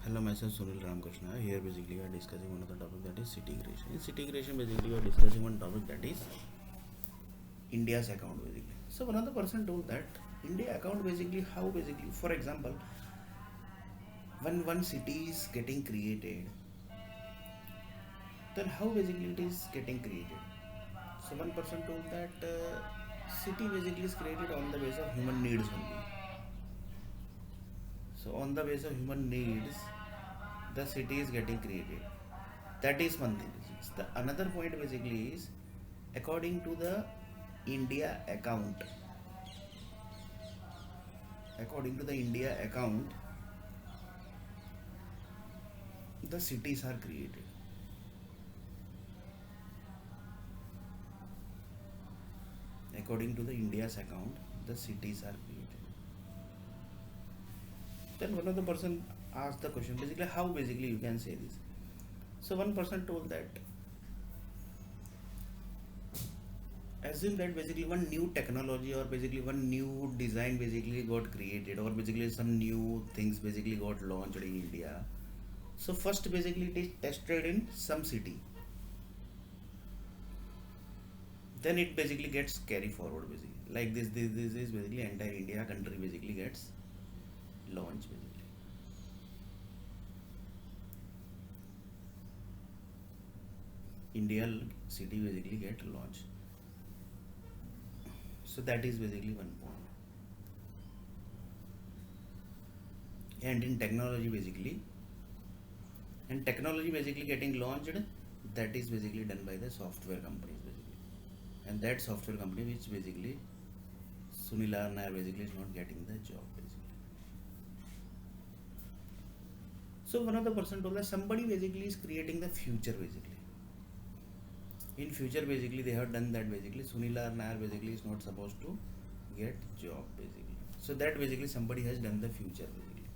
Hello, myself Sunil Ramakrishna. Here basically we are discussing one of the topic that is city creation. In city creation, basically we are discussing one topic that is India's account basically. So one of the person told that India account basically how basically for example when one city is getting created, then how basically it is getting created. So one person told that city basically is created on the base of human needs only. So on the base of human needs, the city is getting created. That is one thing. The another point basically is according to the India account. According to the India account, the cities are created. According to the India's account, the cities are created. Then one of the person asked the question basically how basically you can say this. So one person told that assume that basically one new technology or basically one new design basically got created or basically some new things basically got launched in India. So first basically it is tested in some city, then it basically gets carry forward basically like this is basically entire India country basically gets launched basically. India city basically get launched. So that is basically one point. And in technology basically, and technology basically getting launched, that is basically done by the software companies basically. And that software company which basically Sunil Nair basically is not getting the job basically. So one of the person told that somebody basically is creating the future basically. In future basically they have done that basically Sunil Nair basically is not supposed to get job basically. So that basically somebody has done the future basically.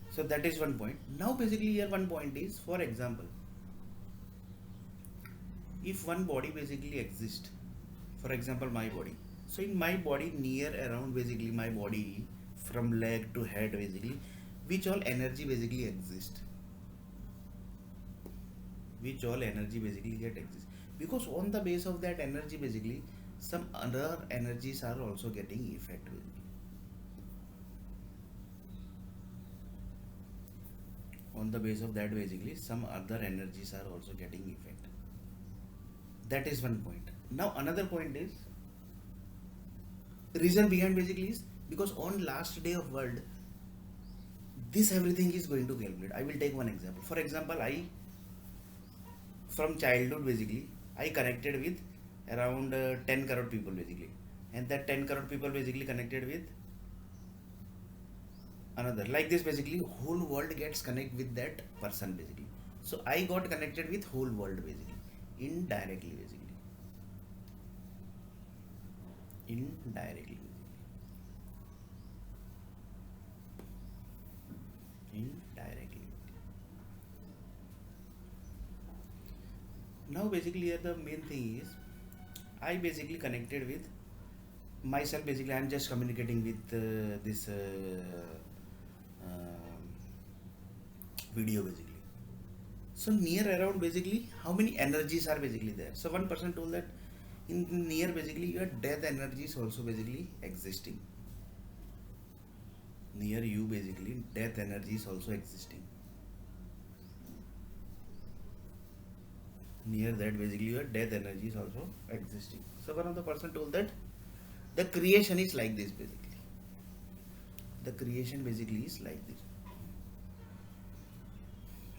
So that is one point. Now basically here one point is for example, if one body basically exists, for example my body. So in my body near around basically my body from leg to head basically, which all energy basically exist, which all energy basically get exist, because on the base of that energy basically some other energies are also getting effect basically. On the base of that basically some other energies are also getting effect. That is one point. Now another point is reason behind basically is because on last day of world this everything is going to calculate. I will take one example. For example, I from childhood basically I connected with around 10 crore people basically, and that 10 crore people basically connected with another like this basically whole world gets connect with that person basically. So I got connected with whole world basically indirectly basically, indirectly indirectly. Now basically here the main thing is I basically connected with myself basically. I'm just communicating with this um, video basically. So near around basically how many energies are basically there. So one person told that in near basically your death energy is also basically existing. Near you basically death energy is also existing. Near that basically your death energy is also existing. So one of the person told that the creation is like this basically. The creation basically is like this.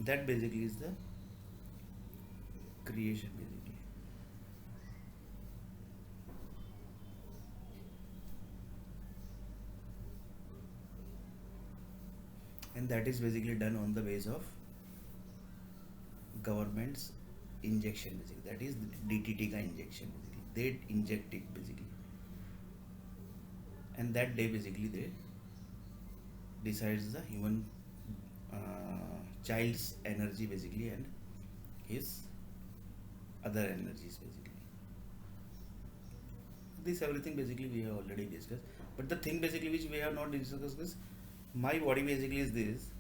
That basically is the creation basically. And that is basically done on the base of government's injection basically. That is DTT ka injection basically. They inject it basically, and that day basically they decides the human child's energy basically and his other energies basically. This everything basically we have already discussed, but the thing basically which we have not discussed is My body basically is this.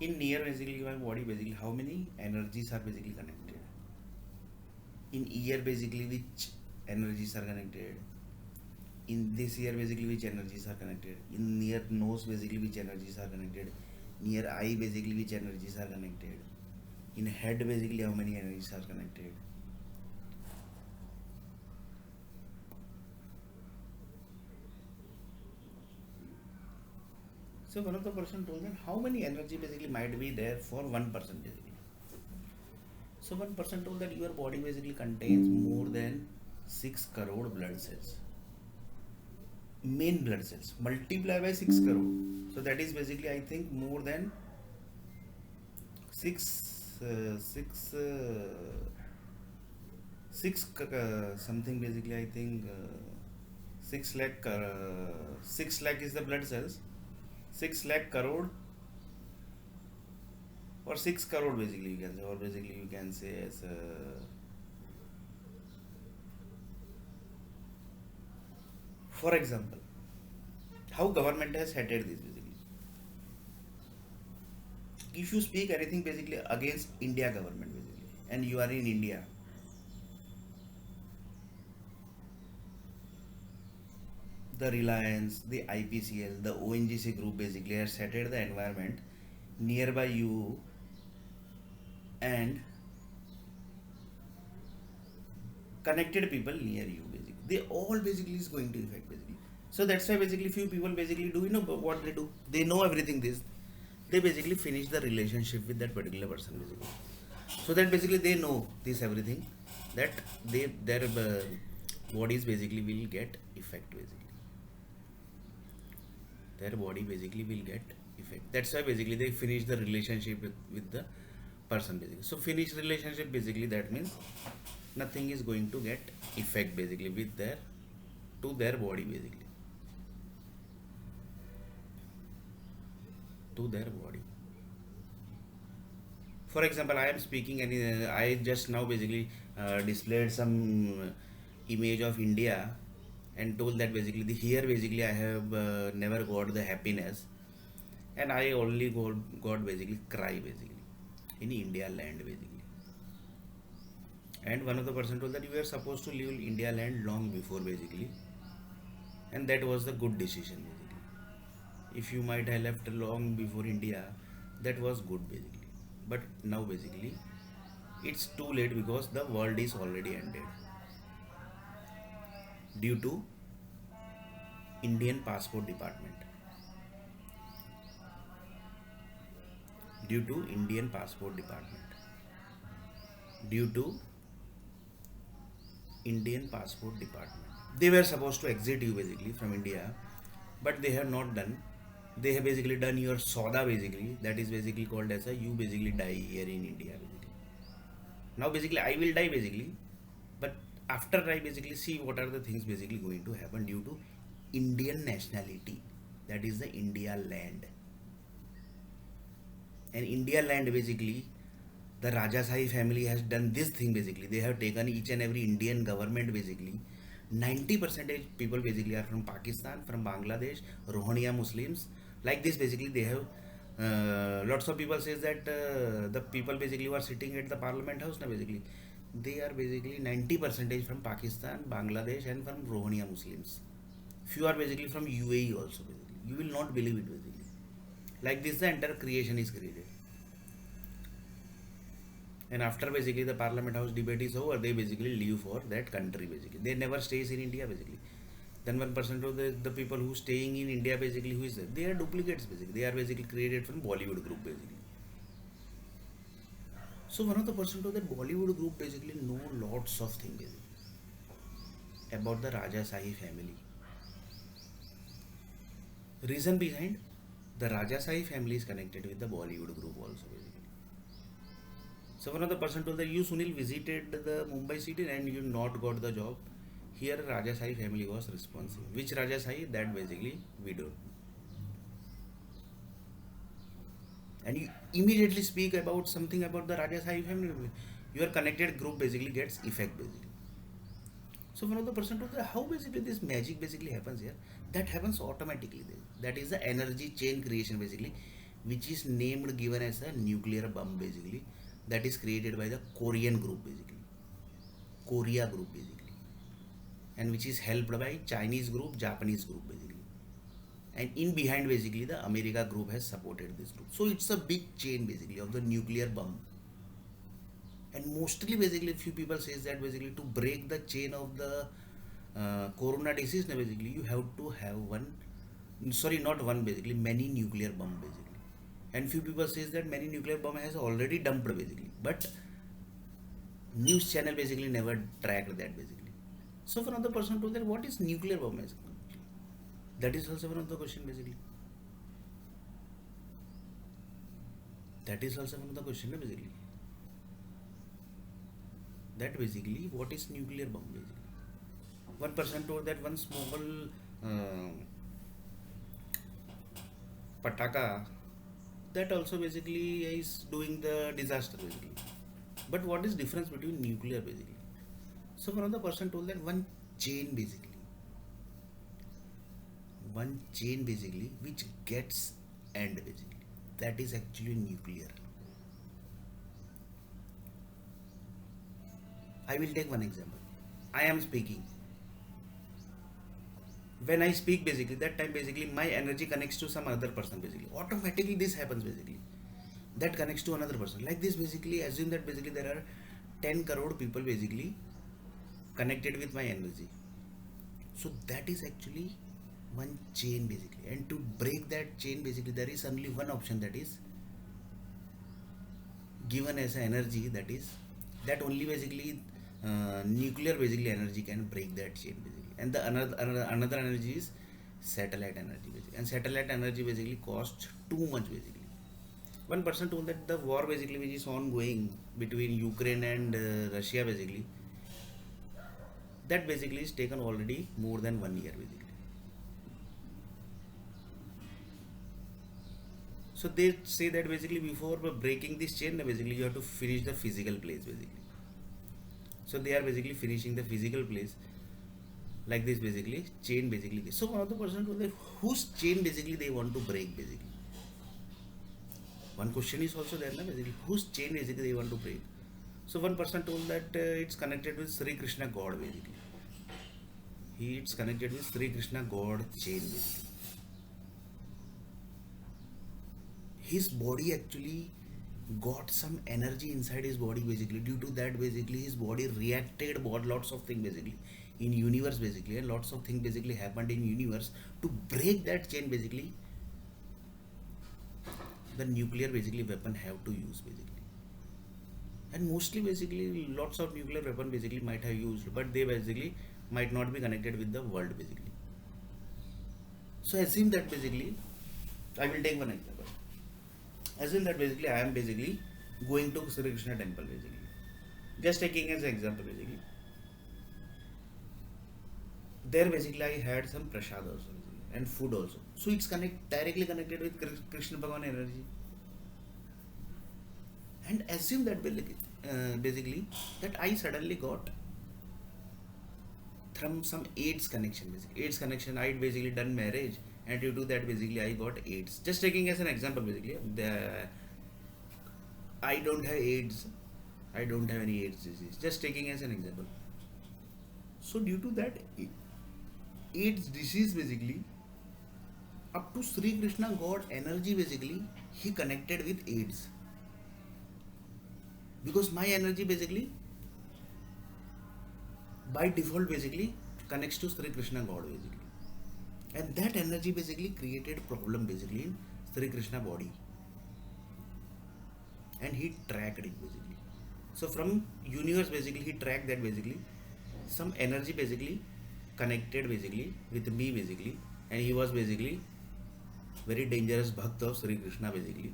In near basically my body basically how many energies are basically connected. In ear basically which energies are connected. In this ear basically which energies are connected. In near nose basically which energies are connected. Near eye basically which energies are connected. In head basically how many energies are connected. So one of the person told that how many energy basically might be there for one person basically. So one person told that your body basically contains more than 6 crore blood cells. Main blood cells multiply by 6 crore. So that is basically I think more than 6 something basically I think 6 lakh 6 lakh is the blood cells, 6 lakh crore or 6 crore basically you can say, or basically you can say as for example how government has headed this basically. If you speak anything basically against India government basically and you are in India, the Reliance, the IPCL, the ONGC group basically has set the environment nearby you and connected people near you basically. They all basically is going to affect basically. So that's why basically few people basically do you know what they do? They know everything this. They basically finish the relationship with that particular person basically. So that basically they know this everything that their bodies basically will get effect basically. Their body basically will get effect. That's why basically they finish the relationship with the person basically. So finish relationship basically that means nothing is going to get effect basically with their to their body basically, to their body. For example, I am speaking and I just now basically displayed some image of India and told that basically the here basically I have never got the happiness and I only got basically cry basically in India land basically. And one of the person told that you were supposed to leave India land long before basically, and that was the good decision basically. If you might have left long before India, that was good basically. But now basically, it's too late because the world is already ended due to Indian Passport Department. Due to Indian Passport Department. Due to Indian Passport Department. They were supposed to exit you basically from India, but they have not done. They have basically done your soda basically. That is basically called as a you basically die here in India basically. Now basically I will die basically, but after I basically see what are the things basically going to happen due to Indian nationality. That is the India land. And India land basically the Rajashahi family has done this thing basically. They have taken each and every Indian government basically. 90% people basically are from Pakistan, from Bangladesh, Rohingya Muslims. Like this basically they have lots of people says that the people basically who are sitting at the parliament house now basically they are basically 90% from Pakistan, Bangladesh and from Rohingya Muslims. Few are basically from UAE also basically. You will not believe it basically. Like this the entire creation is created. And after basically the parliament house debate is over, they basically leave for that country basically. They never stays in India basically. Then 1% of the people who staying in India basically who is there? They are duplicates basically. They are basically created from Bollywood group basically. So one of the person told that Bollywood group basically know lots of things basically about the Rajashahi family. Reason behind the Rajashahi family is connected with the Bollywood group also basically. So one of the person told that you Sunil visited the Mumbai city and you not got the job. Here Rajashahi family was responsible. Which Rajashahi? That basically we don't. And you immediately speak about something about the Rajashahi family. Your connected group basically gets effect basically. So one of the person told that how basically this magic basically happens here. That happens automatically. That is the energy chain creation basically, which is named given as a nuclear bomb basically. That is created by the Korean group basically, Korea group basically, and which is helped by Chinese group, Japanese group basically, and in behind basically the America group has supported this group. So it's a big chain basically of the nuclear bomb. And mostly basically few people says that basically to break the chain of the corona disease now basically you have to have one, sorry, not one basically, many nuclear bomb basically. And few people says that many nuclear bomb has already dumped basically, but news channel basically never tracked that basically. So one of the person told that what is nuclear bomb basically, that is also one of the question basically, that is also one of the question basically, that basically what is nuclear bomb basically. One person told that one small uh, pataka, that also basically is doing the disaster basically. But what is difference between nuclear basically? So one of the person told that one chain basically which gets end basically, that is actually nuclear. I will take one example. I am speaking. When I speak basically, that time basically my energy connects to some other person basically. Automatically this happens basically. That connects to another person. Like this basically, assume that basically there are 10 crore people basically connected with my energy. So that is actually one chain basically. And to break that chain basically, there is only one option, that is given as an energy, that is that only basically nuclear basically energy can break that chain basically. And the another energy is satellite energy basically, and satellite energy basically costs too much basically. One person told that the war basically which is ongoing between Ukraine and Russia basically, that basically is taken already more than 1 year basically. So they say that basically before breaking this chain basically you have to finish the physical place basically. So they are basically finishing the physical place like this basically, chain basically. So one of the person told that whose chain basically they want to break basically. One question is also there na basically, whose chain basically they want to break. So one person told that it's connected with Sri Krishna God basically. It's connected with Sri Krishna God chain basically. His body actually got some energy inside his body basically. Due to that basically his body reacted about lots of things basically in universe basically, and lots of things basically happened in universe to break that chain basically. The nuclear basically weapon have to use basically, and mostly basically lots of nuclear weapon basically might have used, but they basically might not be connected with the world basically. So assume that basically, I will take one example. Assume that basically I am basically going to Sri Krishna temple basically. Just taking as an example basically. There basically I had some prasad also basically, and food also. So it's directly connected with Krishna Bhagavan energy. And assume that basically that I suddenly got from some AIDS connection basically. AIDS connection, I basically done marriage, and due to that basically I got AIDS. Just taking as an example basically, I don't have AIDS. I don't have any AIDS disease. Just taking as an example. So due to that AIDS disease basically, up to Sri Krishna God energy basically, he connected with AIDS. Because my energy basically by default basically connects to Sri Krishna God basically. And that energy basically created problem basically in Sri Krishna body. And he tracked it basically. So from universe basically he tracked that basically some energy basically connected basically with me basically, and he was basically very dangerous bhakt of Sri Krishna basically,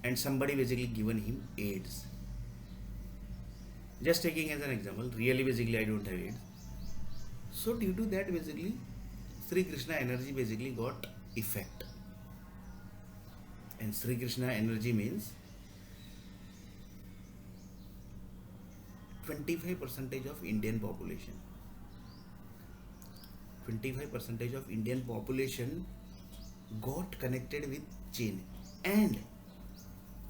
and somebody basically given him AIDS. Just taking as an example, really basically I don't have AIDS. So due to that basically Sri Krishna energy basically got effect, and Sri Krishna energy means 25 percentage of Indian population. 25 percentage of Indian population got connected with chain, and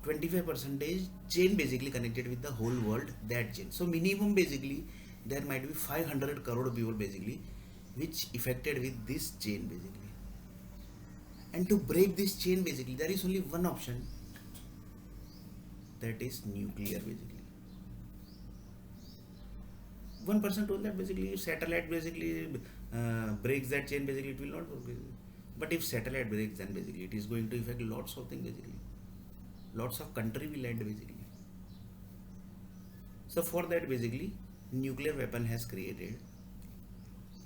25 percentage chain basically connected with the whole world, that chain. So minimum basically there might be 500 crore people basically which affected with this chain basically. And to break this chain basically there is only one option, that is nuclear basically. One person told that basically if satellite basically breaks that chain basically it will not work basically. But if satellite breaks then basically it is going to affect lots of things basically, lots of country will end basically. So for that basically nuclear weapon has created.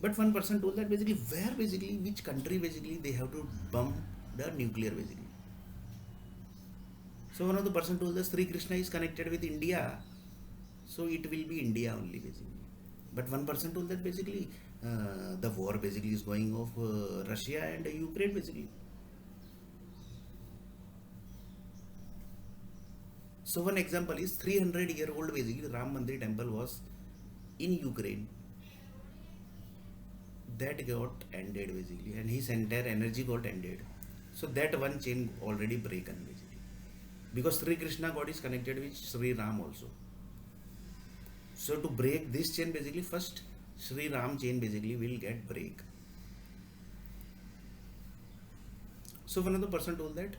But one person told that basically where basically which country basically they have to bomb the nuclear basically. So one of the person told us Sri Krishna is connected with India, so it will be India only basically. But one person told that basically the war basically is going off Russia and Ukraine basically. So one example is 300-year-old basically Ram Mandir temple was in Ukraine. That got ended basically, and his entire energy got ended. So that one chain already broken basically, because Sri Krishna God is connected with Sri Ram also. So to break this chain basically first Sri Ram chain basically will get break. So one of the person told that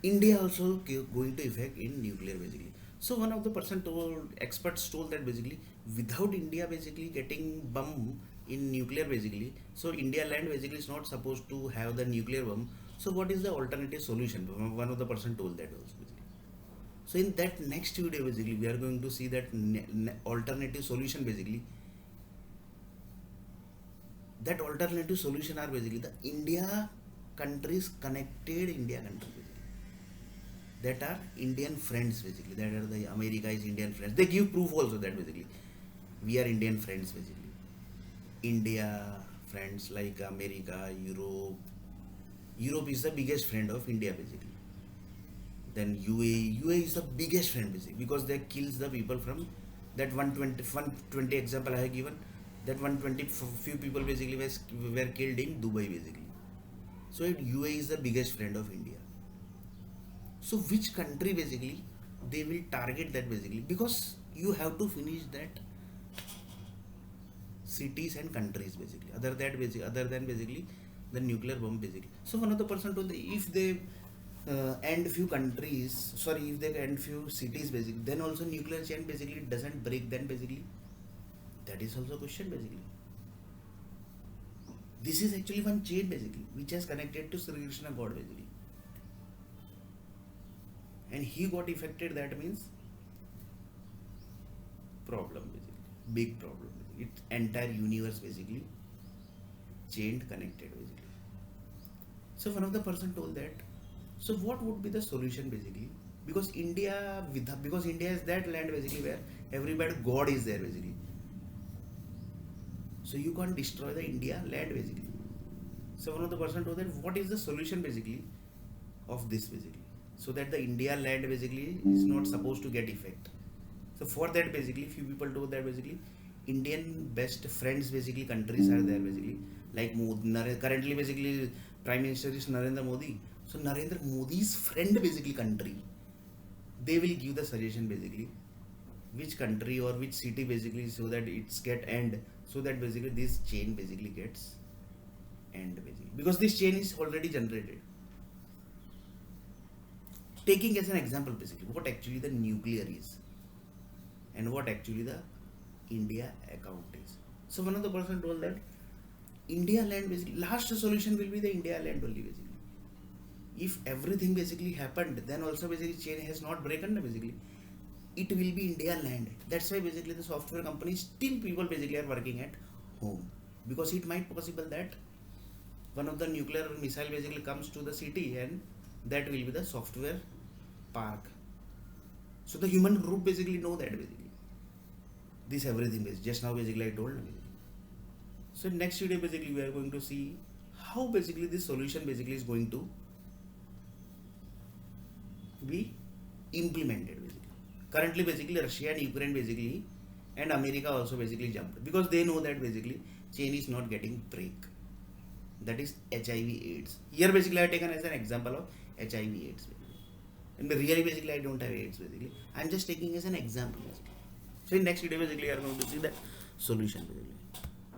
India also going to affect in nuclear basically. So one of the person told, experts told that basically without India basically getting bomb in nuclear basically, so India land basically is not supposed to have the nuclear bomb. So what is the alternative solution? One of the person told that also basically. So in that next video basically we are going to see that alternative solution basically. That alternative solution are basically the India countries connected India countries basically, that are Indian friends basically, that are the America is Indian friends. They give proof also that basically we are Indian friends basically. India friends like America, Europe. Europe is the biggest friend of India basically. Then UAE is the biggest friend basically because they kills the people from that 120 example I have given. That 120 few people basically were killed in Dubai basically. So UAE is the biggest friend of India. So which country basically they will target that basically, because you have to finish that cities and countries basically. Other than basically the nuclear bomb basically. So one of the person told that if they end few countries, sorry, if they end few cities basically, then also nuclear chain basically doesn't break. Then basically that is also a question basically. This is actually one chain basically which has connected to Sri Krishna God basically, and he got affected. That means problem basically, big problem. Its entire universe basically chained, connected basically. So one of the person told that, so what would be the solution basically, because India is that land basically where everybody God is there basically. So you can't destroy the India land basically. So one of the person told that what is the solution basically of this basically, so that the India land basically is not supposed to get effect. So for that basically few people told that basically Indian best friends basically countries are there basically, like currently basically Prime Minister is Narendra Modi. So Narendra Modi's friend basically country, they will give the suggestion basically which country or which city basically, so that it's get end, so that basically this chain basically gets end basically, because this chain is already generated. Taking as an example basically what actually the nuclear is and what actually the India account is. So one of the person told that India land basically last solution will be the India land only basically. If everything basically happened, then also basically chain has not broken basically, it will be India land. That's why basically the software companies still people basically are working at home, because it might possible that one of the nuclear missile basically comes to the city and that will be the software park. So the human group basically know that basically this everything is just now basically I told basically. So next video basically we are going to see how basically this solution basically is going to be implemented basically. Currently, basically, Russia and Ukraine basically, and America also basically jumped because they know that basically chain is not getting break. That is HIV/AIDS. Here, basically, I have taken as an example of HIV/AIDS. And really, basically, I don't have AIDS. Basically, I'm just taking as an example. Basically. So in next video, basically, we are going to see that solution. Basically.